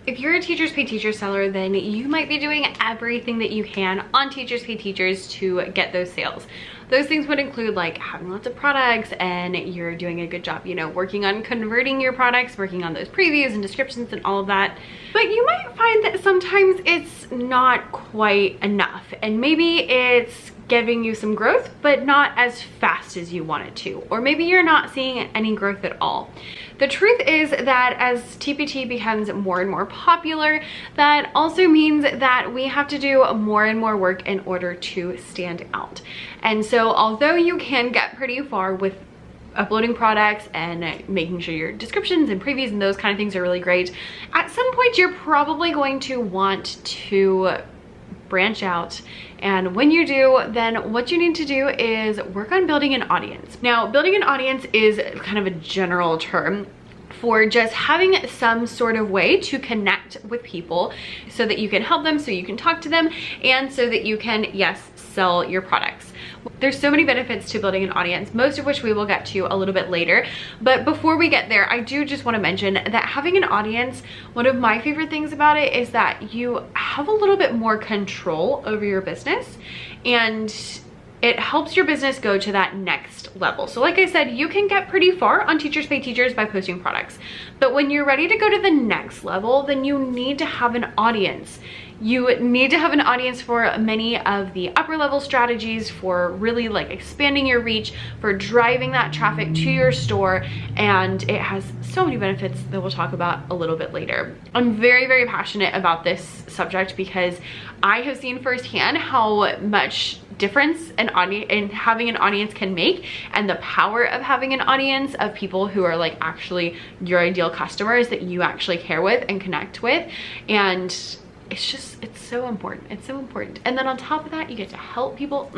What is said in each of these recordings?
If you're a Teachers Pay Teachers seller, then you might be doing everything that you can on Teachers Pay Teachers to get those sales. Those things would include like having lots of products, and you're doing a good job, you know, working on converting your products, working on those previews and descriptions and all of that. But you might find that sometimes it's not quite enough, and maybe it's giving you some growth, but not as fast as you want it to. Or maybe you're not seeing any growth at all. The truth is that as TPT becomes more and more popular, that also means that we have to do more and more work in order to stand out. And so although you can get pretty far with uploading products and making sure your descriptions and previews and those kind of things are really great, at some point you're probably going to want to branch out. And when you do, then what you need to do is work on building an audience. Now, building an audience is kind of a general term for just having some sort of way to connect with people so that you can help them, so you can talk to them, and so that you can, yes, sell your products. There's so many benefits to building an audience, most of which we will get to a little bit later. But before we get there, I do just want to mention that having an audience, one of my favorite things about it is that you have a little bit more control over your business, and it helps your business go to that next level. So like I said, you can get pretty far on Teachers Pay Teachers by posting products. But when you're ready to go to the next level, then you need to have an audience. You need to have an audience for many of the upper level strategies, for really like expanding your reach, for driving that traffic to your store, and it has so many benefits that we'll talk about a little bit later. I'm very, very passionate about this subject because I have seen firsthand how much difference in having an audience can make, and the power of having an audience of people who are like actually your ideal customers that you actually care with and connect with. And it's so important. It's so important. And then on top of that, you get to help people.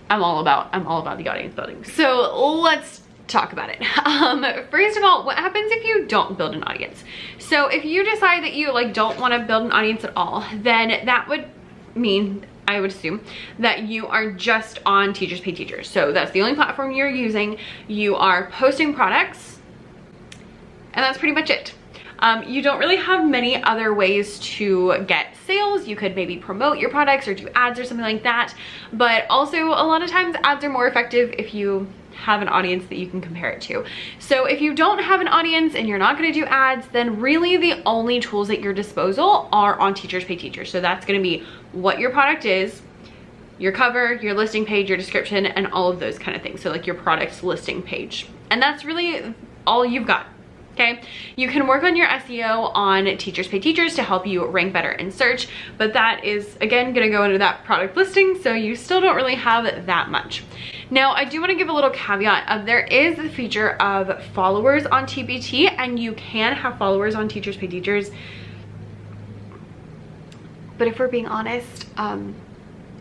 I'm all about the audience building. So let's talk about it. First of all, what happens if you don't build an audience? So if you decide that you like don't want to build an audience at all, then that would mean, I would assume, that you are just on Teachers Pay Teachers. So that's the only platform you're using. You are posting products, and that's pretty much it. You don't really have many other ways to get sales. You could maybe promote your products or do ads or something like that. But also a lot of times ads are more effective if you have an audience that you can compare it to. So if you don't have an audience and you're not going to do ads, then really the only tools at your disposal are on Teachers Pay Teachers. So that's going to be what your product is, your cover, your listing page, your description, and all of those kind of things. So like your product's listing page. And that's really all you've got. Okay, you can work on your SEO on Teachers Pay Teachers to help you rank better in search, but that is again gonna go into that product listing, so you still don't really have that much. Now, I do want to give a little caveat of there is the feature of followers on TPT, and you can have followers on Teachers Pay Teachers. But if we're being honest,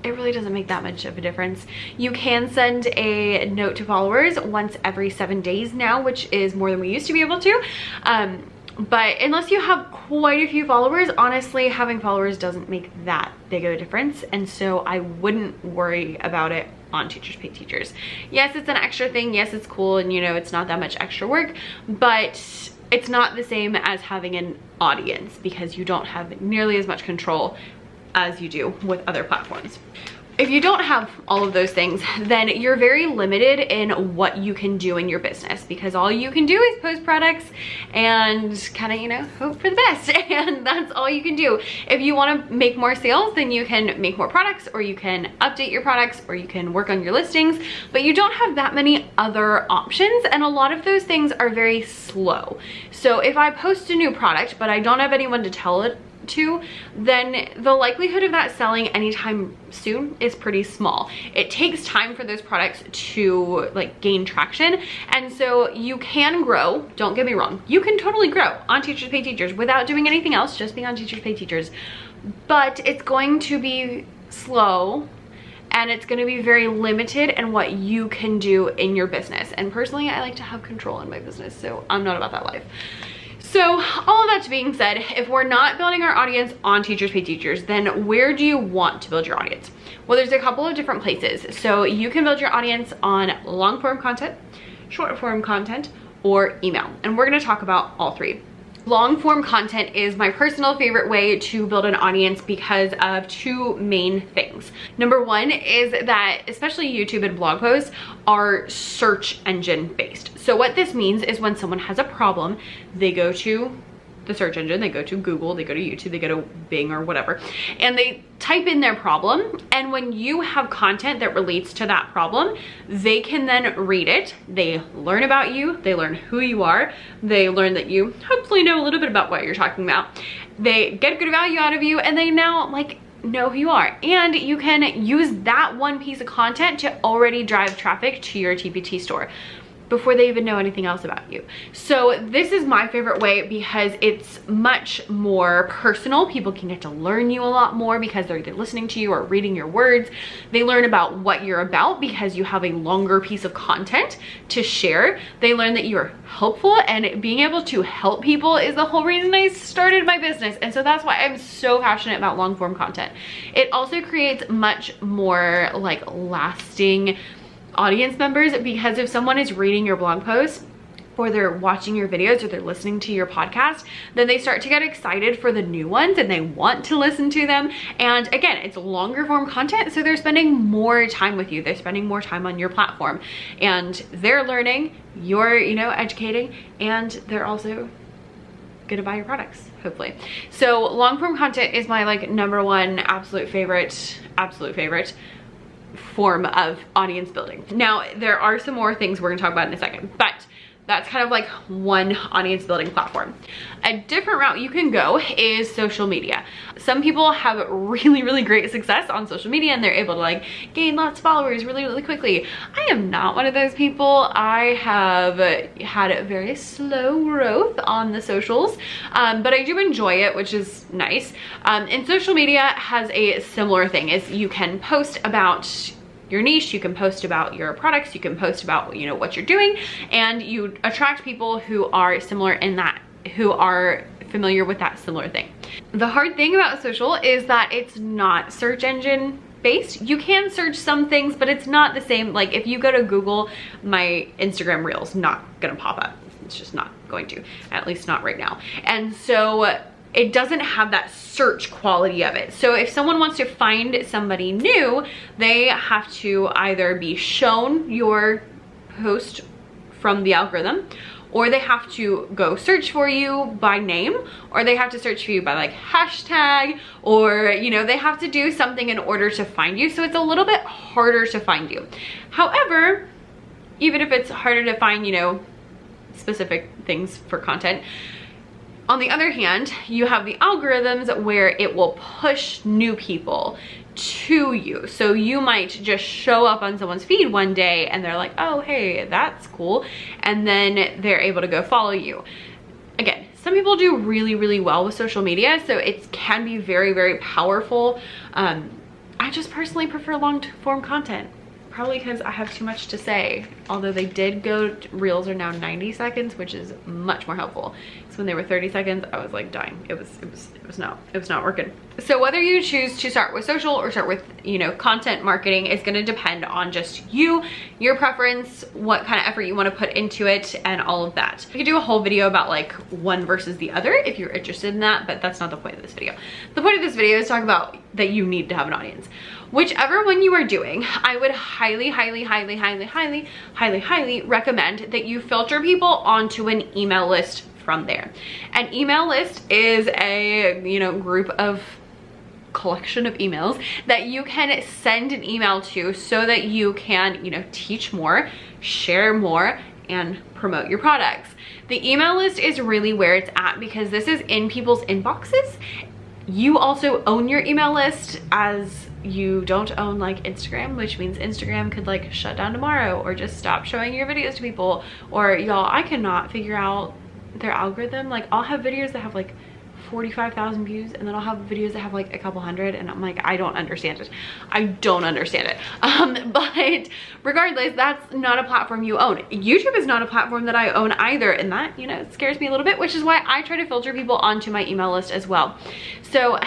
it really doesn't make that much of a difference. You can send a note to followers once every 7 days now, which is more than we used to be able to. But unless you have quite a few followers, honestly, having followers doesn't make that big of a difference. And so I wouldn't worry about it on Teachers Pay Teachers. Yes, it's an extra thing. Yes, it's cool. And you know, it's not that much extra work, but it's not the same as having an audience because you don't have nearly as much control as you do with other platforms. If you don't have all of those things, then you're very limited in what you can do in your business because all you can do is post products and kind of, you know, hope for the best. And that's all you can do. If you want to make more sales, then you can make more products, or you can update your products, or you can work on your listings, but you don't have that many other options. And a lot of those things are very slow. So if I post a new product, but I don't have anyone to tell it to, then the likelihood of that selling anytime soon is pretty small. It takes time for those products to like gain traction, and so you can grow, don't get me wrong, you can totally grow on Teachers Pay Teachers without doing anything else, just being on Teachers Pay Teachers, but it's going to be slow and it's going to be very limited in what you can do in your business. And personally, I like to have control in my business, so I'm not about that life. So all of that being said, if we're not building our audience on Teachers Pay Teachers, then where do you want to build your audience? Well, there's a couple of different places. So you can build your audience on long form content, short form content, or email. And we're gonna talk about all three. Long form content is my personal favorite way to build an audience because of two main things. Number one is that especially YouTube and blog posts are search engine based. So what this means is when someone has a problem, they go to the search engine, they go to Google, they go to YouTube, they go to Bing or whatever, and they type in their problem. And when you have content that relates to that problem, they can then read it. They learn about you, they learn who you are, they learn that you hopefully know a little bit about what you're talking about. They get good value out of you, and they now like know who you are. And you can use that one piece of content to already drive traffic to your TPT store before they even know anything else about you. So this is my favorite way because it's much more personal. People can get to learn you a lot more because they're either listening to you or reading your words. They learn about what you're about because you have a longer piece of content to share. They learn that you're helpful, and being able to help people is the whole reason I started my business. And so that's why I'm so passionate about long form content. It also creates much more like lasting audience members, because if someone is reading your blog post or they're watching your videos or they're listening to your podcast, then they start to get excited for the new ones and they want to listen to them. And again, it's longer form content, so they're spending more time with you. They're spending more time on your platform, and they're learning, you're, you know, educating, and they're also gonna buy your products, hopefully. So long form content is my like number one absolute favorite form of audience building. Now, there are some more things we're gonna talk about in a second, but that's kind of like one audience building platform. A different route you can go is social media. Some people have really great success on social media and they're able to like gain lots of followers really quickly. I am not one of those people. I have had a very slow growth on the socials, but I do enjoy it, which is nice. And social media has a similar thing, is you can post about your niche, you can post about your products, you can post about, you know, what you're doing, and you attract people who are similar in that, who are familiar with that similar thing. The hard thing about social is that it's not search engine based. You can search some things, but it's not the same. Like if you go to Google, my Instagram reels not gonna pop up. It's just not going to, at least not right now. And so it doesn't have that search quality of it. So if someone wants to find somebody new, they have to either be shown your post from the algorithm, or they have to go search for you by name, or they have to search for you by like hashtag, or, you know, they have to do something in order to find you. So it's a little bit harder to find you. However, even if it's harder to find, you know, specific things for content, on the other hand, you have the algorithms where it will push new people to you. So you might just show up on someone's feed one day and they're like, oh, hey, that's cool. And then they're able to go follow you. Again, some people do really well with social media, so it can be very powerful. I just personally prefer long form content. Probably because I have too much to say. Although they did go, reels are now 90 seconds, which is much more helpful. So when they were 30 seconds, I was like dying. It was not working. So whether you choose to start with social or start with, you know, content marketing is going to depend on just you, your preference, what kind of effort you want to put into it, and all of that. We could do a whole video about like one versus the other if you're interested in that, but that's not the point of this video. The point of this video is to talk about that you need to have an audience. Whichever one you are doing, I would highly recommend that you filter people onto an email list from there. An email list is a, you know, group of collection of emails that you can send an email to so that you can, you know, teach more, share more, and promote your products. The email list is really where it's at because this is in people's inboxes. You also own your email list, as you don't own like Instagram, which means Instagram could like shut down tomorrow or just stop showing your videos to people. Or y'all, I cannot figure out their algorithm. Like I'll have videos that have like 45,000 views, and then I'll have videos that have like a couple hundred, and I'm like, I don't understand it. I don't understand it. But regardless, that's not a platform you own. YouTube is not a platform that I own either, and that, you know, scares me a little bit, which is why I try to filter people onto my email list as well. So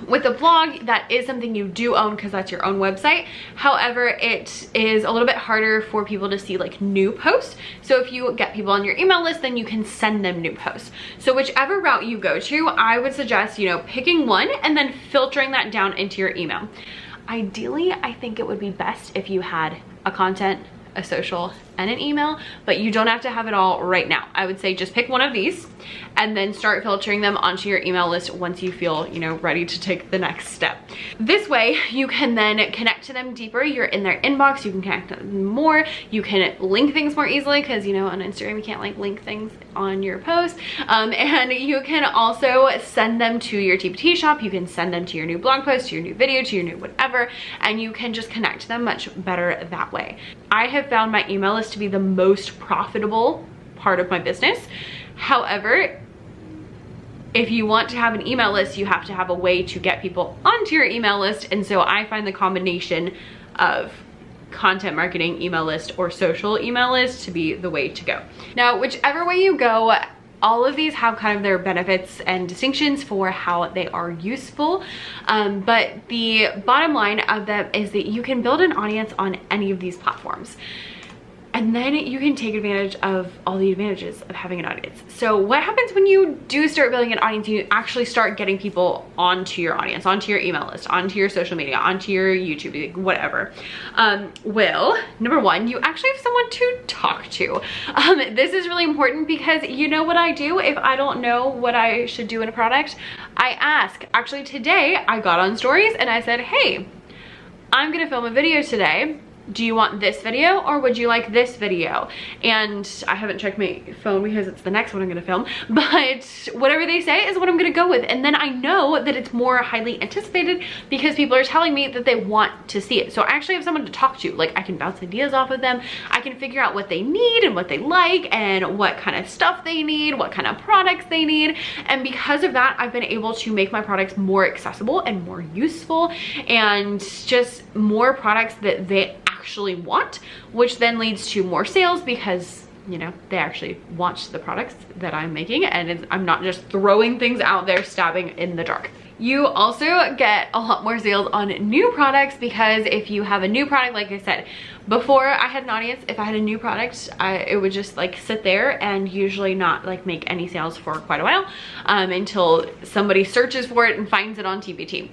With a blog, that is something you do own because that's your own website. However, it is a little bit harder for people to see like new posts. So if you get people on your email list, then you can send them new posts. So whichever route you go to, I would suggest, you know, picking one and then filtering that down into your email. Ideally, I think it would be best if you had a content, a social, and an email, but you don't have to have it all right now. I would say just pick one of these and then start filtering them onto your email list once you feel, you know, ready to take the next step. This way you can then connect to them deeper. You're in their inbox, you can connect to them more, you can link things more easily because, you know, on Instagram you can't like link things on your post, and you can also send them to your TPT shop, you can send them to your new blog post, to your new video, to your new whatever, and you can just connect to them much better that way. I have found my email list to be the most profitable part of my business. However, if you want to have an email list, you have to have a way to get people onto your email list. And so I find the combination of content marketing email list or social email list to be the way to go. Now, whichever way you go, all of these have kind of their benefits and distinctions for how they are useful. But the bottom line of them is that you can build an audience on any of these platforms. And then you can take advantage of all the advantages of having an audience. So what happens when you do start building an audience, you actually start getting people onto your audience, onto your email list, onto your social media, onto your YouTube, whatever? Well, number one, you actually have someone to talk to. This is really important because you know what I do if I don't know what I should do in a product? I ask. Actually, today I got on stories and I said, hey, I'm gonna film a video today. Do you want this video or would you like this video? And I haven't checked my phone because it's the next one I'm gonna film, but whatever they say is what I'm gonna go with. And then I know that it's more highly anticipated because people are telling me that they want to see it. So I actually have someone to talk to. Like, I can bounce ideas off of them. I can figure out what they need and what they like and what kind of stuff they need, what kind of products they need. And because of that, I've been able to make my products more accessible and more useful and just more products that they actually want, which then leads to more sales because, you know, they actually want the products that I'm making and I'm not just throwing things out there stabbing in the dark. You also get a lot more sales on new products because if you have a new product, like I said, before I had an audience, if I had a new product, it would just like sit there and usually not like make any sales for quite a while until somebody searches for it and finds it on TPT.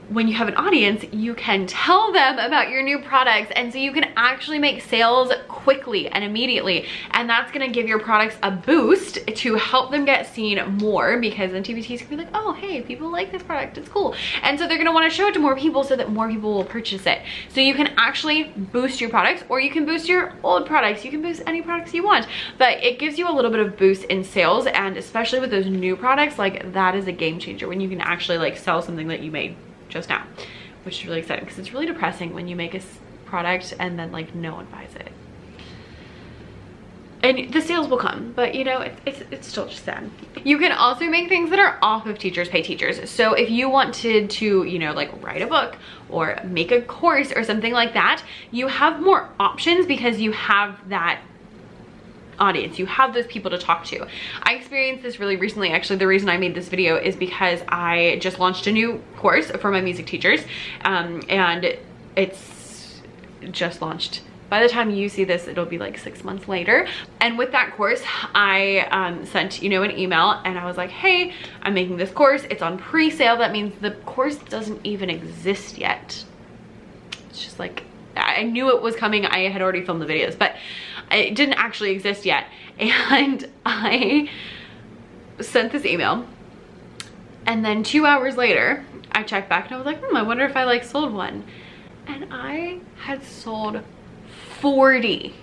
When you have an audience, you can tell them about your new products, and so you can actually make sales quickly and immediately, and that's gonna give your products a boost to help them get seen more, because then TPTs can be like, oh hey, people like this product, it's cool, and so they're gonna want to show it to more people so that more people will purchase it. So you can actually boost your products, or you can boost your old products, you can boost any products you want, but it gives you a little bit of boost in sales, and especially with those new products, like that is a game changer when you can actually like sell something that you made just now, which is really exciting because it's really depressing when you make a product and then like no one buys it. And the sales will come, but you know, it's still just sad. You can also make things that are off of Teachers Pay Teachers. So if you wanted to, you know, like write a book or make a course or something like that, you have more options because you have that audience, you have those people to talk to. I experienced this really recently. Actually, the reason I made this video is because I just launched a new course for my music teachers, and it's just launched. By the time you see this, it'll be like 6 months later. And with that course, I sent, you know, an email and I was like, hey, I'm making this course. It's on pre-sale. That means the course doesn't even exist yet. It's just like, I knew it was coming. I had already filmed the videos, but it didn't actually exist yet. And I sent this email, and then 2 hours later I checked back and I was like, I wonder if I like sold one. And I had sold 40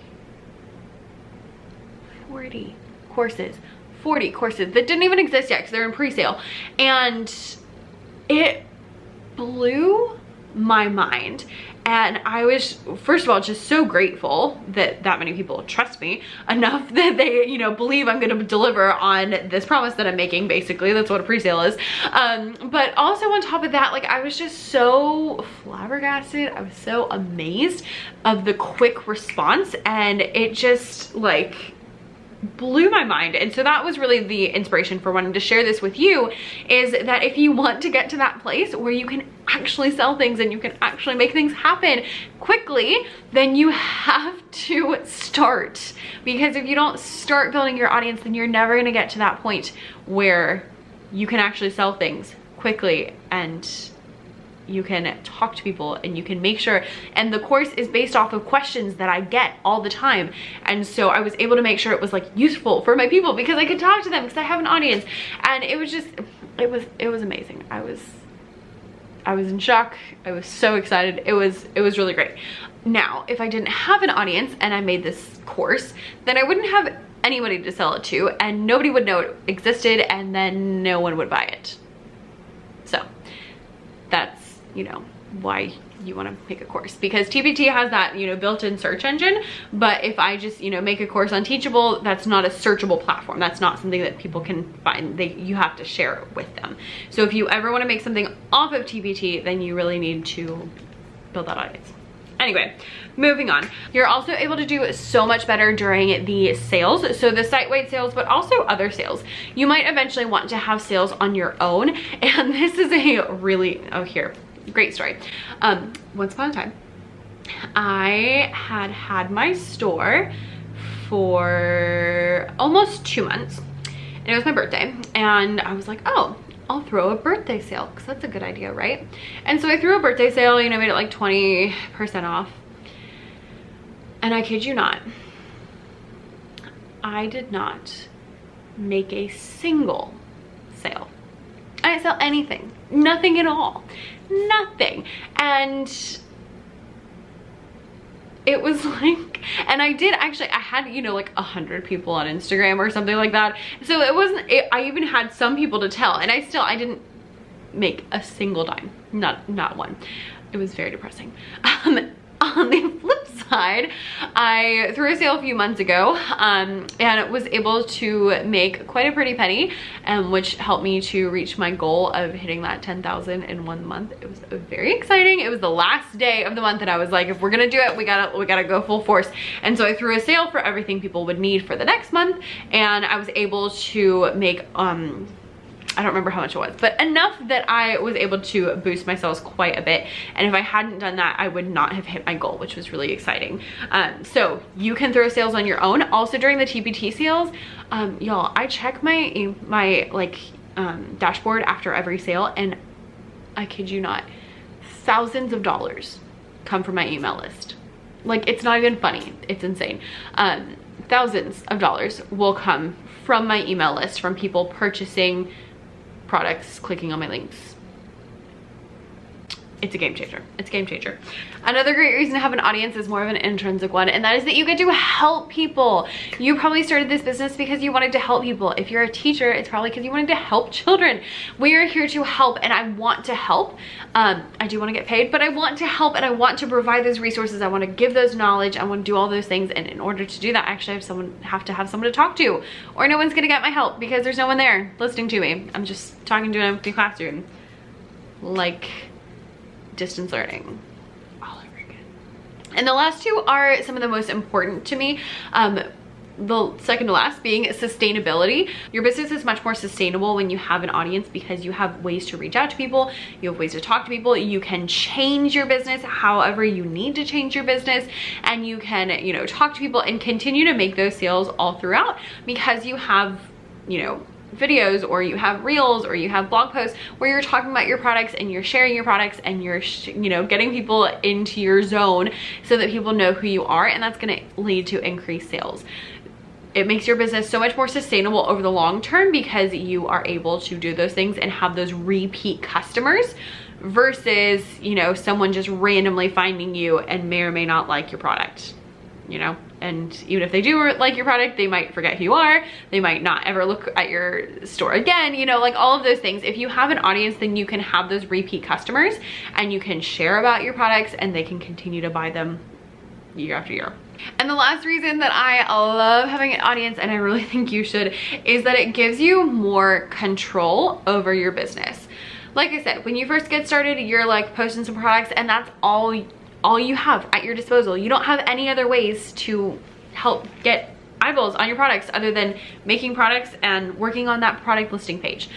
courses that didn't even exist yet because they're in pre-sale. And it blew my mind. And I was, first of all, just so grateful that that many people trust me enough that they, you know, believe I'm going to deliver on this promise that I'm making. Basically, that's what a pre-sale is. But also on top of that, like, I was just so flabbergasted. I was so amazed of the quick response, and it just like blew my mind. And so that was really the inspiration for wanting to share this with you, is that if you want to get to that place where you can actually sell things and you can actually make things happen quickly, then you have to start. Because if you don't start building your audience, then you're never going to get to that point where you can actually sell things quickly and you can talk to people and you can make sure. And the course is based off of questions that I get all the time. And so I was able to make sure it was like useful for my people because I could talk to them because I have an audience. And it was just, it was amazing. I was in shock. I was so excited. It was really great. Now, if I didn't have an audience and I made this course, then I wouldn't have anybody to sell it to and nobody would know it existed and then no one would buy it. So that's, you know, why you want to make a course, because TPT has that, you know, built-in search engine. But if I just, you know, make a course on Teachable, that's not a searchable platform. That's not something that people can find. You have to share it with them. So if you ever want to make something off of TPT, then you really need to build that audience. Anyway, moving on. You're also able to do so much better during the sales. So the site-wide sales, but also other sales. You might eventually want to have sales on your own. And this is a really, great story. Once upon a time, I had my store for almost 2 months and it was my birthday. And I was like, oh, I'll throw a birthday sale because that's a good idea, right? And so I threw a birthday sale, you know, made it like 20% off. And I kid you not, I did not make a single sale. I didn't sell anything, nothing at all, nothing. And it was like, and I had, you know, like 100 people on Instagram or something like that. So it wasn't, I even had some people to tell and I didn't make a single dime, not one. It was very depressing. On the flip side, I threw a sale a few months ago and was able to make quite a pretty penny, which helped me to reach my goal of hitting that 10,000 in 1 month. It was very exciting. It was the last day of the month and I was like, if we're gonna do it, we gotta go full force. And so I threw a sale for everything people would need for the next month, and I was able to make I don't remember how much it was, but enough that I was able to boost my sales quite a bit. And if I hadn't done that, I would not have hit my goal, which was really exciting. So you can throw sales on your own. Also during the TPT sales, y'all, I check my dashboard after every sale, and I kid you not, thousands of dollars come from my email list. Like, it's not even funny. It's insane. Thousands of dollars will come from my email list from people purchasing products, clicking on my links. It's a game changer. It's a game changer. Another great reason to have an audience is more of an intrinsic one, and that is that you get to help people. You probably started this business because you wanted to help people. If you're a teacher, it's probably because you wanted to help children. We are here to help, and I want to help. I do want to get paid, but I want to help, and I want to provide those resources. I want to give those knowledge. I want to do all those things, and in order to do that, I actually have to have someone to talk to, or no one's gonna get my help because there's no one there listening to me. I'm just talking to an empty classroom, like distance learning all over again. And the last two are some of the most important to me. The second to last being sustainability. Your business is much more sustainable when you have an audience because you have ways to reach out to people, you have ways to talk to people, you can change your business however you need to change your business, and you can, you know, talk to people and continue to make those sales all throughout because you have, you know, videos, or you have reels, or you have blog posts where you're talking about your products and you're sharing your products and you're you know, getting people into your zone so that people know who you are, and that's going to lead to increased sales. It makes your business so much more sustainable over the long term because you are able to do those things and have those repeat customers versus, you know, someone just randomly finding you and may or may not like your product, you know. And even if they do like your product, they might forget who you are. They might not ever look at your store again, you know, like all of those things. If you have an audience, then you can have those repeat customers and you can share about your products and they can continue to buy them year after year. And the last reason that I love having an audience, and I really think you should, is that it gives you more control over your business. Like I said, when you first get started, you're like posting some products and that's all you have at your disposal. You don't have any other ways to help get eyeballs on your products other than making products and working on that product listing page.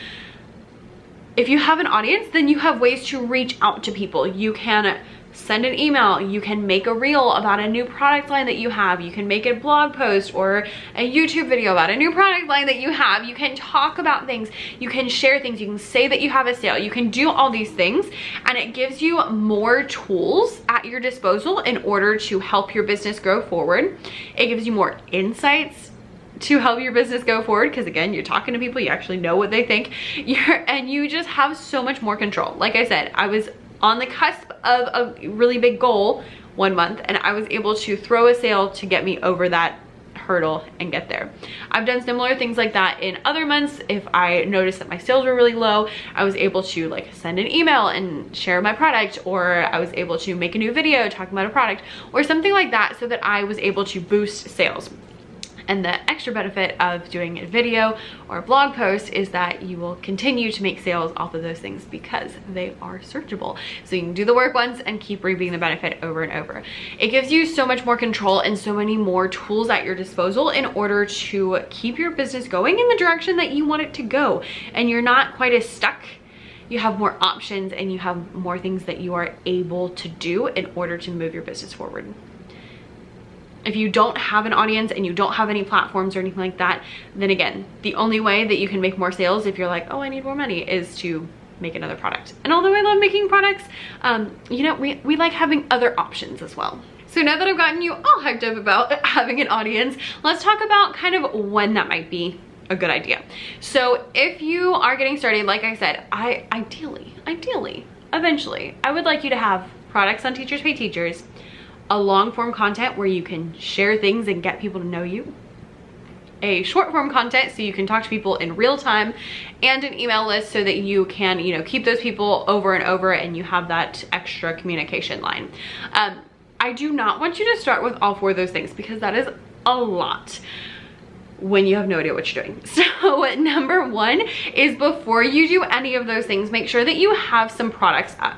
If you have an audience, then you have ways to reach out to people. You can send an email, you can make a reel about a new product line that you have, you can make a blog post or a YouTube video about a new product line that you have, you can talk about things, you can share things, you can say that you have a sale, you can do all these things, and it gives you more tools at your disposal in order to help your business grow forward. It gives you more insights to help your business go forward, because again, you're talking to people, you actually know what they think, and you just have so much more control. Like I said, I was on the cusp of a really big goal one month, and I was able to throw a sale to get me over that hurdle and get there. I've done similar things like that in other months. If I noticed that my sales were really low, I was able to like send an email and share my product, or I was able to make a new video talking about a product or something like that, so that I was able to boost sales. And the extra benefit of doing a video or a blog post is that you will continue to make sales off of those things because they are searchable. So you can do the work once and keep reaping the benefit over and over. It gives you so much more control and so many more tools at your disposal in order to keep your business going in the direction that you want it to go. And you're not quite as stuck. You have more options and you have more things that you are able to do in order to move your business forward. If you don't have an audience and you don't have any platforms or anything like that, then again, the only way that you can make more sales if you're like, oh, I need more money, is to make another product. And although I love making products, you know, we like having other options as well. So now that I've gotten you all hyped up about having an audience, let's talk about kind of when that might be a good idea. So if you are getting started, like I said, ideally, eventually, I would like you to have products on Teachers Pay Teachers, a long form content where you can share things and get people to know you, a short form content so you can talk to people in real time, and an email list so that you can, you know, keep those people over and over and you have that extra communication line. I do not want you to start with all four of those things because that is a lot when you have no idea what you're doing. So number one is, before you do any of those things, make sure that you have some products up.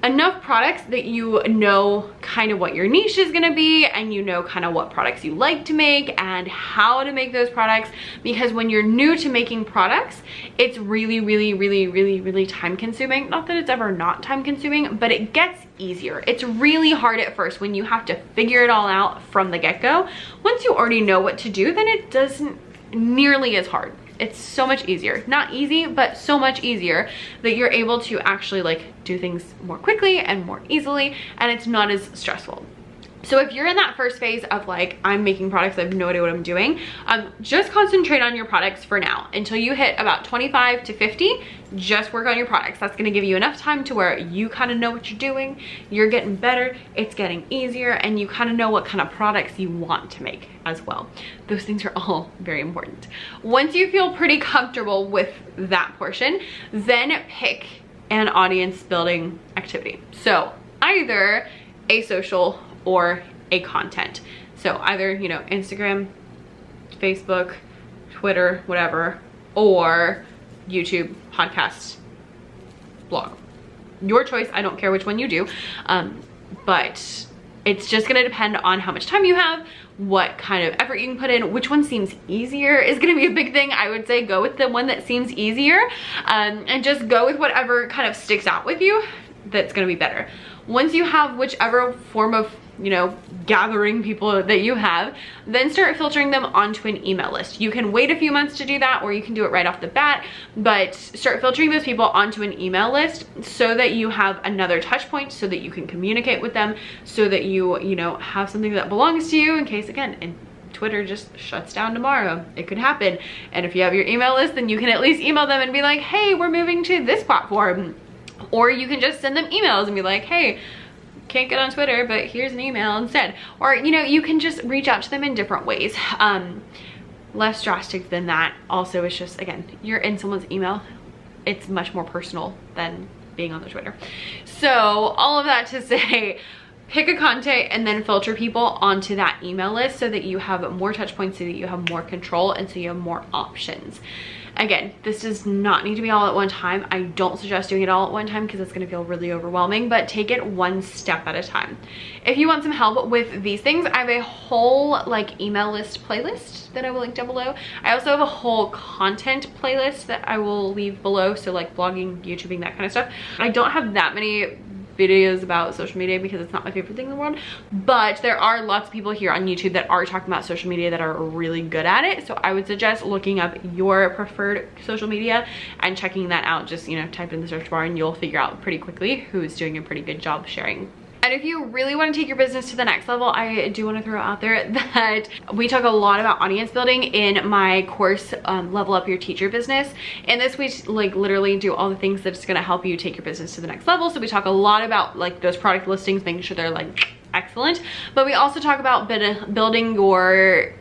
Enough products that you know kind of what your niche is gonna be, and you know kind of what products you like to make and how to make those products. Because when you're new to making products, it's really time consuming. Not that it's ever not time consuming, but it gets easier. It's really hard at first when you have to figure it all out from the get-go. Once you already know what to do, then it doesn't nearly as hard. It's so much easier. Not easy, but so much easier that you're able to actually like do things more quickly and more easily, and it's not as stressful. So if you're in that first phase of like, I'm making products, I have no idea what I'm doing, just concentrate on your products for now. Until you hit about 25 to 50, just work on your products. That's gonna give you enough time to where you kind of know what you're doing, you're getting better, it's getting easier, and you kind of know what kind of products you want to make as well. Those things are all very important. Once you feel pretty comfortable with that portion, then pick an audience building activity. So either a social or a content. So either, you know, Instagram, Facebook, Twitter, whatever, or YouTube, podcast, blog. Your choice. I don't care which one you do. But it's just gonna depend on how much time you have, what kind of effort you can put in, which one seems easier is gonna be a big thing. I would say go with the one that seems easier, and just go with whatever kind of sticks out with you that's gonna be better. Once you have whichever form of, you know, gathering people that you have, then start filtering them onto an email list. You can wait a few months to do that, or you can do it right off the bat, but start filtering those people onto an email list so that you have another touch point, so that you can communicate with them, so that you know, have something that belongs to you in case, again, and Twitter just shuts down tomorrow. It could happen. And if you have your email list, then you can at least email them and be like, hey, we're moving to this platform. Or you can just send them emails and be like, hey, can't get on Twitter, but here's an email instead. Or, you know, you can just reach out to them in different ways. Less drastic than that. Also, it's just, again, you're in someone's email. It's much more personal than being on their Twitter. So all of that to say, pick a content and then filter people onto that email list so that you have more touch points, so that you have more control, and so you have more options. Again, this does not need to be all at one time. I don't suggest doing it all at one time because it's going to feel really overwhelming, but take it one step at a time. If you want some help with these things, I have a whole like email list playlist that I will link down below. I also have a whole content playlist that I will leave below, so like blogging, YouTubing, that kind of stuff. I don't have that many videos about social media because it's not my favorite thing in the world, but there are lots of people here on YouTube that are talking about social media that are really good at it. So I would suggest looking up your preferred social media and checking that out. Just, you know, type in the search bar and you'll figure out pretty quickly who's doing a pretty good job sharing. And if you really want to take your business to the next level, I do want to throw out there that we talk a lot about audience building in my course, Level Up Your Teacher Business. In this, we like literally do all the things that's going to help you take your business to the next level. So we talk a lot about like those product listings, making sure they're like excellent. But we also talk about building your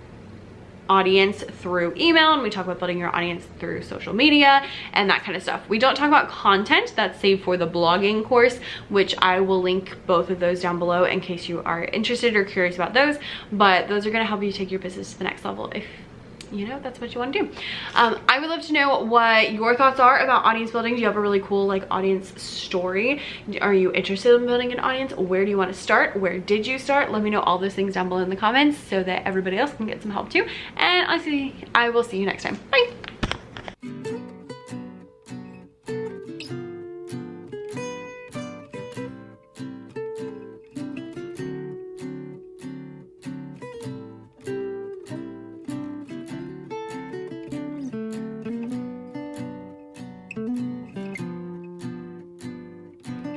audience through email, and we talk about building your audience through social media and that kind of stuff. We don't talk about content. That's saved for the blogging course, which I will link both of those down below in case you are interested or curious about those. But those are going to help you take your business to the next level if you know that's what you want to do. I would love to know what your thoughts are about audience building. Do you have a really cool like audience story? Are you interested in building an audience? Where do you want to start? Where did you start? Let me know all those things down below in the comments so that everybody else can get some help too. And I will see you next time. Bye.